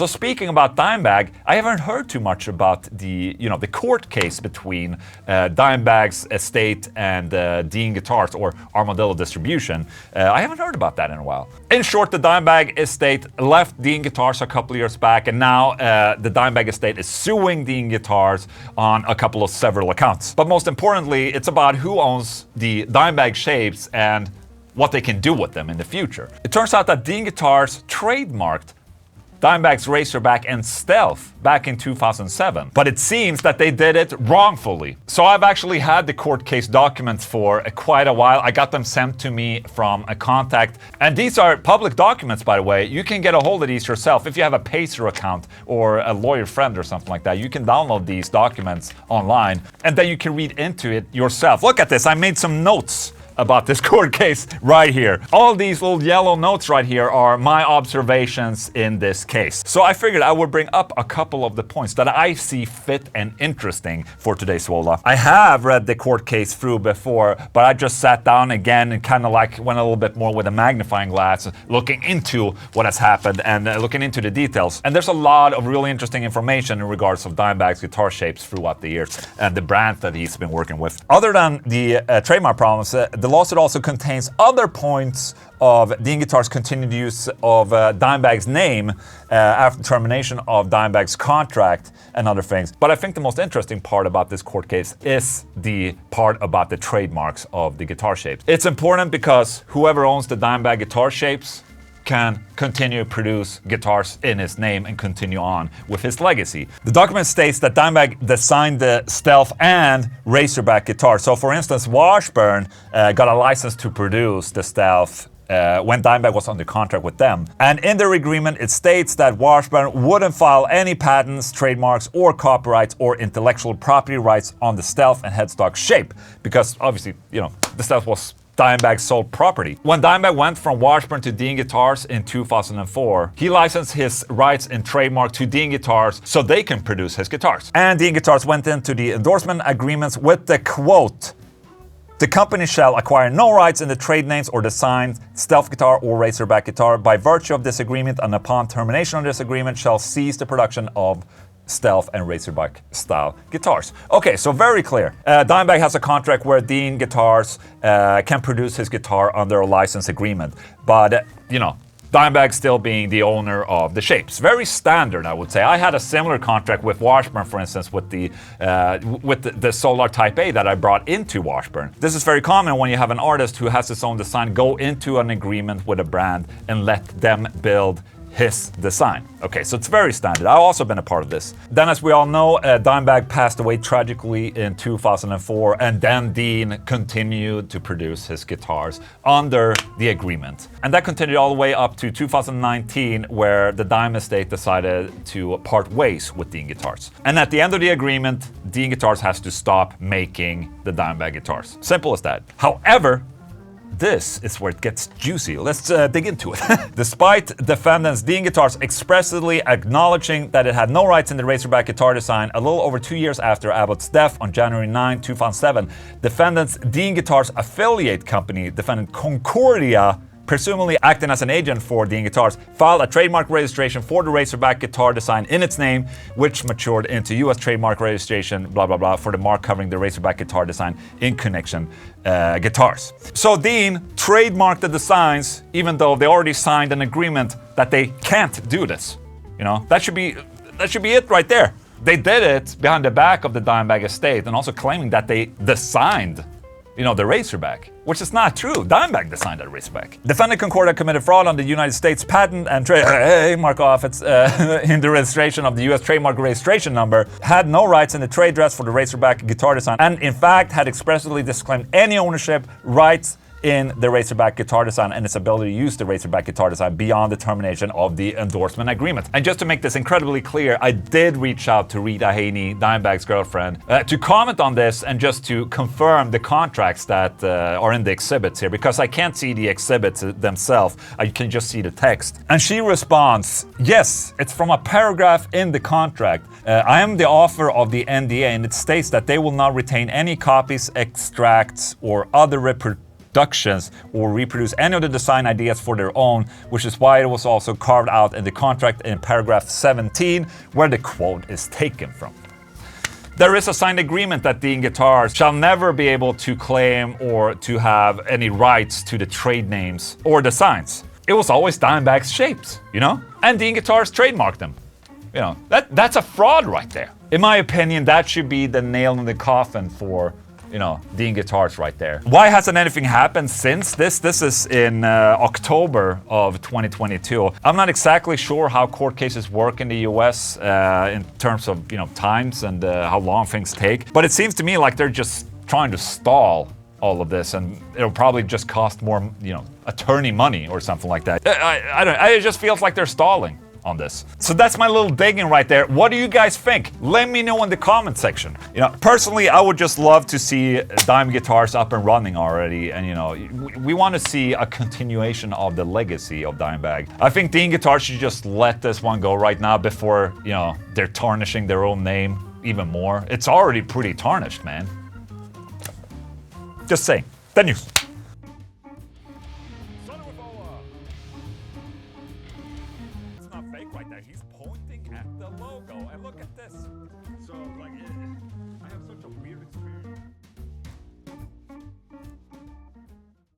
So speaking about Dimebag, I haven't heard too much about the court case between Dimebag's estate and Dean Guitars or Armadillo Distribution. I haven't heard about that in a while. In short, the Dimebag estate left Dean Guitars a couple of years back, and now the Dimebag estate is suing Dean Guitars on a couple of several accounts. But most importantly, it's about who owns the Dimebag shapes and what they can do with them in the future. It turns out that Dean Guitars trademarked Dimebag's Razorback and Stealth back in 2007, but it seems that they did it wrongfully. So I've actually had the court case documents for quite a while. I got them sent to me from a contact, and these are public documents, by the way. You can get a hold of these yourself if you have a Pacer account or a lawyer friend or something like that. You can download these documents online, and then you can read into it yourself. Look at this, I made some notes about this court case right here. All these little yellow notes right here are my observations in this case. So I figured I would bring up a couple of the points that I see fit and interesting for today's Ola. I have read the court case through before, but I just sat down again and kind of like went a little bit more with a magnifying glass, looking into what has happened and looking into the details. And there's a lot of really interesting information in regards of Dimebag's guitar shapes throughout the years and the brands that he's been working with. Other than the trademark problems, the lawsuit also contains other points of Dean Guitars' continued use of Dimebag's name after termination of Dimebag's contract and other things. But I think the most interesting part about this court case is the part about the trademarks of the guitar shapes. It's important because whoever owns the Dimebag guitar shapes can continue to produce guitars in his name and continue on with his legacy. The document states that Dimebag designed the Stealth and Razorback guitar. So for instance, Washburn got a license to produce the Stealth when Dimebag was under contract with them. And in their agreement, it states that Washburn wouldn't file any patents, trademarks, or copyrights or intellectual property rights on the Stealth and headstock shape. Because obviously, the Stealth was Dimebag's sole property. When Dimebag went from Washburn to Dean Guitars in 2004, he licensed his rights and trademark to Dean Guitars so they can produce his guitars. And Dean Guitars went into the endorsement agreements with the quote, "The company shall acquire no rights in the trade names or designs, Stealth guitar or Razorback guitar. By virtue of this agreement and upon termination of this agreement shall cease the production of Stealth and Razorback style guitars." Okay, so very clear. Dimebag has a contract where Dean Guitars can produce his guitar under a license agreement. But, Dimebag still being the owner of the shapes. Very standard, I would say. I had a similar contract with Washburn, for instance, with the Solar Type A that I brought into Washburn. This is very common when you have an artist who has his own design go into an agreement with a brand and let them build his design. Okay, so it's very standard. I've also been a part of this. Then, as we all know, Dimebag passed away tragically in 2004, and then Dean continued to produce his guitars under the agreement. And that continued all the way up to 2019, where the Dime estate decided to part ways with Dean Guitars. And at the end of the agreement, Dean Guitars has to stop making the Dimebag guitars. Simple as that. However, this is where it gets juicy. Let's dig into it. Despite defendants Dean Guitars expressly acknowledging that it had no rights in the Razorback guitar design, a little over 2 years after Abbott's death on January 9, 2007, defendants Dean Guitars' affiliate company, defendant Concordia, presumably acting as an agent for Dean Guitars, filed a trademark registration for the Razorback guitar design in its name, which matured into US trademark registration, blah blah blah, for the mark covering the Razorback guitar design in connection guitars. So Dean trademarked the designs, even though they already signed an agreement that they can't do this. That should be it right there. They did it behind the back of the Dimebag estate and also claiming that they designed the Razorback, which is not true. Dimebag designed that Razorback. Defendant Concordia committed fraud on the United States Patent and Trademark Office in the registration of the US trademark registration number, had no rights in the trade dress for the Razorback guitar design, and in fact had expressly disclaimed any ownership rights in the Razorback guitar design and its ability to use the Razorback guitar design beyond the termination of the endorsement agreement. And just to make this incredibly clear, I did reach out to Rita Haney, Dimebag's girlfriend, to comment on this and just to confirm the contracts that are in the exhibits here, because I can't see the exhibits themselves, I can just see the text. And she responds, yes, it's from a paragraph in the contract. I am the author of the NDA, and it states that they will not retain any copies, extracts, or other reproductions or reproduce any of the design ideas for their own, which is why it was also carved out in the contract in paragraph 17, where the quote is taken from. There is a signed agreement that Dean Guitars shall never be able to claim or to have any rights to the trade names or designs. It was always Dimebag's shapes, you know? And Dean Guitars trademarked them. You know, that's a fraud right there. In my opinion, that should be the nail in the coffin for, you know, Dean Guitars right there. Why hasn't anything happened since this? This is in October of 2022. I'm not exactly sure how court cases work in the US in terms of, you know, times and how long things take. But it seems to me like they're just trying to stall all of this, and it'll probably just cost more, you know, attorney money or something like that. I don't. It just feels like they're stalling on this. So that's my little digging right there. What do you guys think? Let me know in the comment section. You know, personally, I would just love to see Dime Guitars up and running already, and you know, we want to see a continuation of the legacy of Dimebag. I think Dean Guitars should just let this one go right now before, you know, they're tarnishing their own name even more. It's already pretty tarnished, man. Just saying. The news. Sunday With Ola. It's not fake right there. He's pointing at the logo. And look at this. So